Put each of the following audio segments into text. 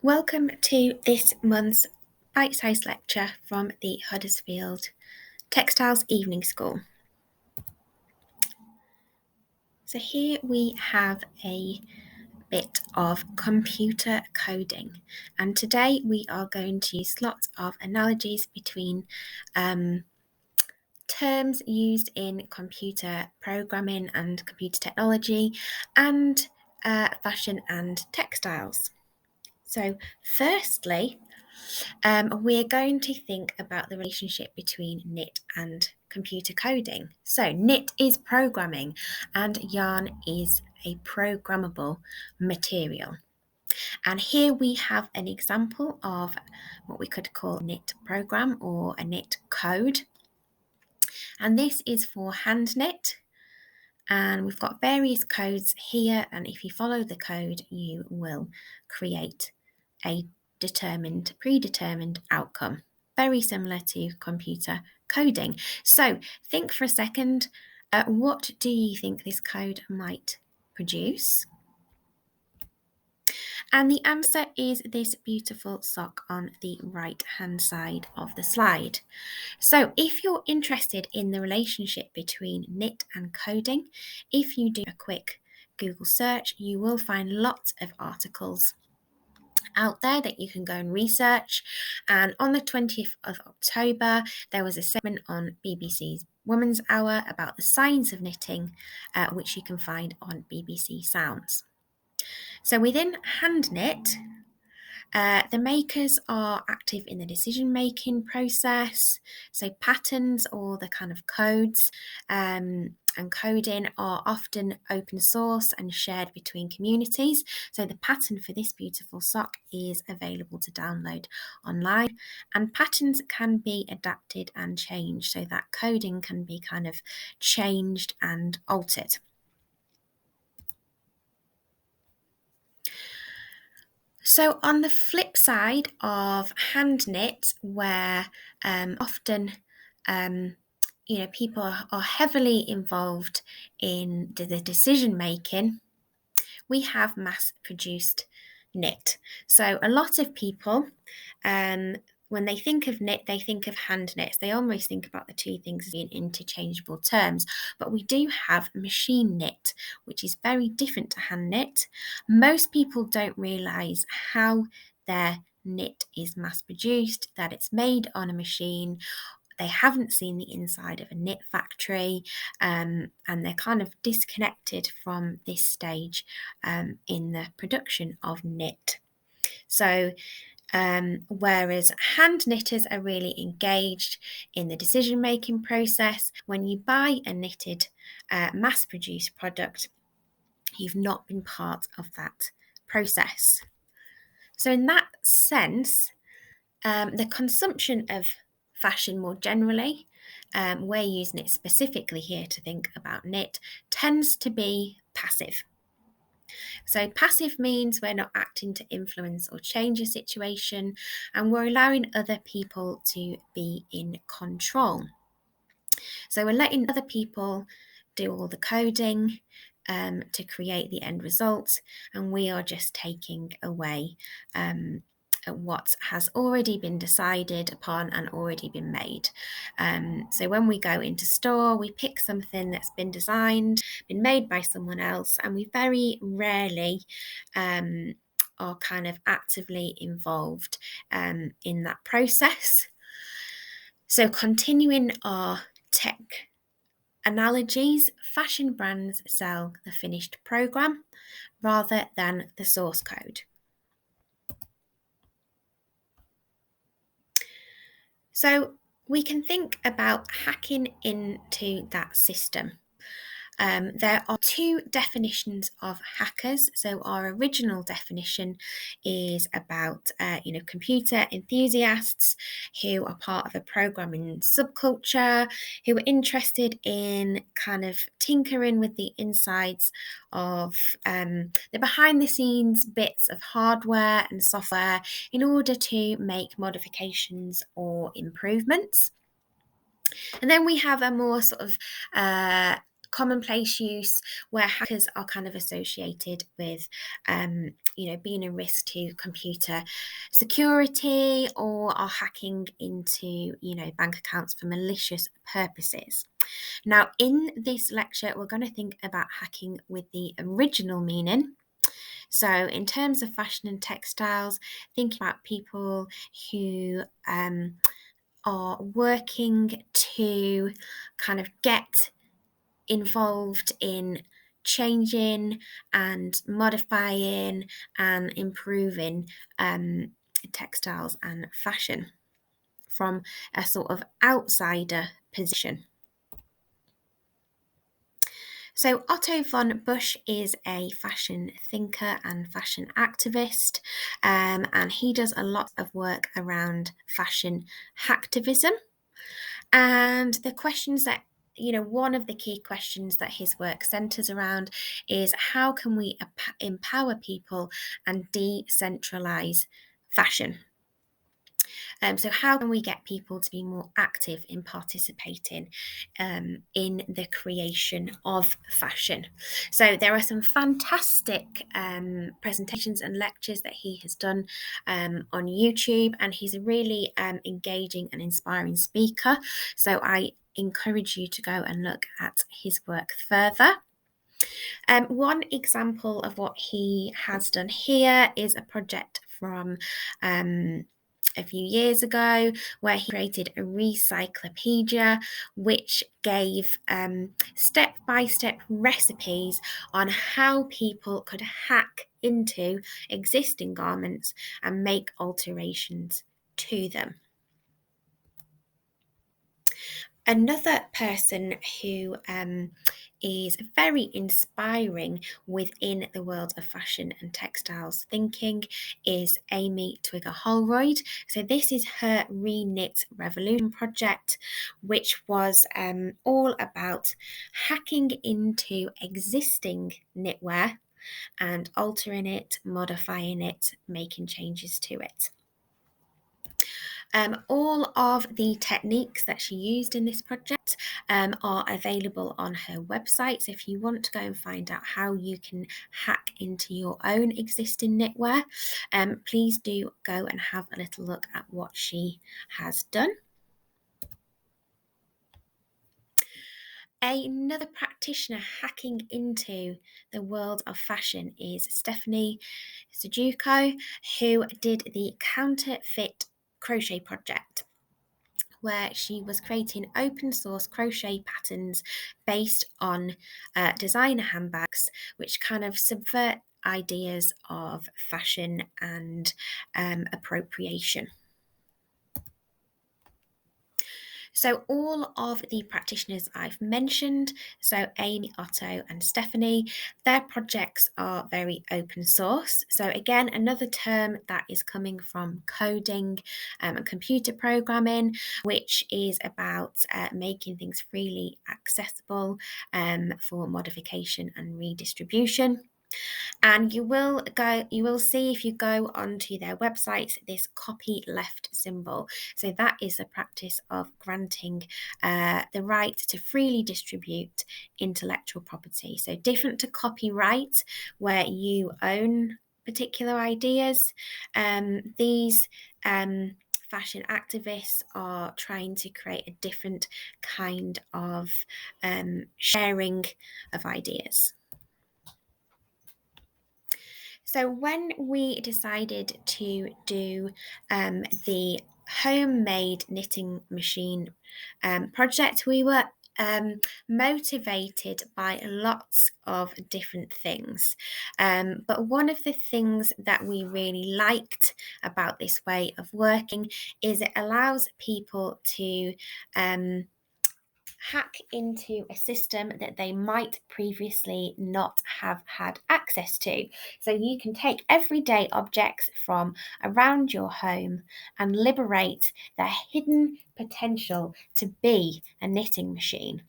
Welcome to this month's bite-sized lecture from the Huddersfield Textiles Evening School. So here we have a bit of computer coding, and today we are going to use lots of analogies between terms used in computer programming and computer technology and fashion and textiles. So firstly, we're going to think about the relationship between knit and computer coding. So knit is programming and yarn is a programmable material. And here we have an example of what we could call a knit program or a knit code. And this is for hand knit. And we've got various codes here, and if you follow the code, you will create a predetermined outcome, very similar to computer coding. So think for a second, what do you think this code might produce? And the answer is this beautiful sock on the right hand side of the slide. So if you're interested in the relationship between knit and coding, if you do a quick Google search, you will find lots of articles out there that you can go and research. And on the 20th of October, there was a segment on BBC's Women's Hour about the science of knitting, which you can find on BBC Sounds. So within hand knit, the makers are active in the decision-making process. So patterns or the kind of codes and coding are often open source and shared between communities. So the pattern for this beautiful sock is available to download online, and patterns can be adapted and changed, so that coding can be kind of changed and altered. So on the flip side of hand knit, where often people are heavily involved in the decision making, we have mass-produced knit. So a lot of people, when they think of knit, they think of hand knits. They almost think about the two things as being interchangeable terms. But we do have machine knit, which is very different to hand knit. Most people don't realise how their knit is mass-produced, that it's made on a machine. They haven't seen the inside of a knit factory, and they're kind of disconnected from this stage in the production of knit. So whereas hand knitters are really engaged in the decision-making process, when you buy a knitted mass-produced product, you've not been part of that process. So in that sense, the consumption of fashion more generally, we're using it specifically here to think about knit, tends to be passive. So passive means we're not acting to influence or change a situation, and we're allowing other people to be in control. So we're letting other people do all the coding to create the end result, and we are just taking away what has already been decided upon and already been made. So when we go into store, we pick something that's been designed, been made by someone else, and we very rarely are kind of actively involved in that process. So continuing our tech analogies, fashion brands sell the finished program rather than the source code. So we can think about hacking into that system. There are two definitions of hackers. So our original definition is about computer enthusiasts who are part of a programming subculture, who are interested in kind of tinkering with the insides of the behind the scenes bits of hardware and software in order to make modifications or improvements. And then we have a more sort of commonplace use where hackers are kind of associated with, being a risk to computer security, or are hacking into, bank accounts for malicious purposes. Now, in this lecture, we're going to think about hacking with the original meaning. So, in terms of fashion and textiles, think about people who are working to kind of get involved in changing and modifying and improving textiles and fashion from a sort of outsider position. So Otto von Bush is a fashion thinker and fashion activist, and he does a lot of work around fashion hacktivism. And the questions that, one of the key questions that his work centers around is how can we empower people and decentralize fashion? So how can we get people to be more active in participating in the creation of fashion? So there are some fantastic presentations and lectures that he has done on YouTube, and he's a really engaging and inspiring speaker. So I encourage you to go and look at his work further. One example of what he has done here is a project from a few years ago where he created a recyclopedia which gave step-by-step recipes on how people could hack into existing garments and make alterations to them. Another person who is very inspiring within the world of fashion and textiles thinking is Amy Twigger Hollingroyd. So this is her Reknit Revolution project, which was all about hacking into existing knitwear and altering it, modifying it, making changes to it. All of the techniques that she used in this project are available on her website. So if you want to go and find out how you can hack into your own existing knitwear, please do go and have a little look at what she has done. Another practitioner hacking into the world of fashion is Stephanie Sujuko, who did the Counterfeit Crochet Project, where she was creating open source crochet patterns based on designer handbags, which kind of subvert ideas of fashion and appropriation. So all of the practitioners I've mentioned, so Amy, Otto and Stephanie, their projects are very open source. So again, another term that is coming from coding and computer programming, which is about making things freely accessible for modification and redistribution. And you will see if you go onto their website this copyleft symbol. So that is a practice of granting the right to freely distribute intellectual property. So different to copyright, where you own particular ideas. These fashion activists are trying to create a different kind of sharing of ideas. So when we decided to do the homemade knitting machine project, we were motivated by lots of different things. But one of the things that we really liked about this way of working is it allows people to hack into a system that they might previously not have had access to. So you can take everyday objects from around your home and liberate their hidden potential to be a knitting machine.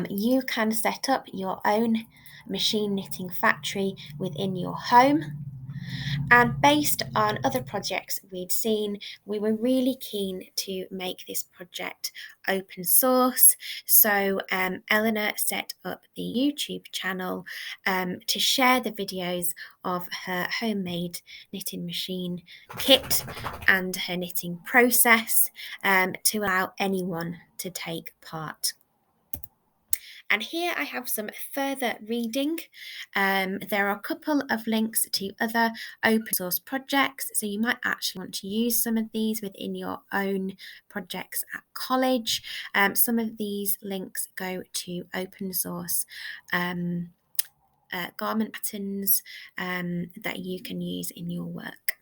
You can set up your own machine knitting factory within your home. And based on other projects we'd seen, we were really keen to make this project open source. So Eleanor set up the YouTube channel to share the videos of her homemade knitting machine kit and her knitting process to allow anyone to take part. And here I have some further reading. There are a couple of links to other open source projects, so you might actually want to use some of these within your own projects at college. Some of these links go to open source garment patterns that you can use in your work.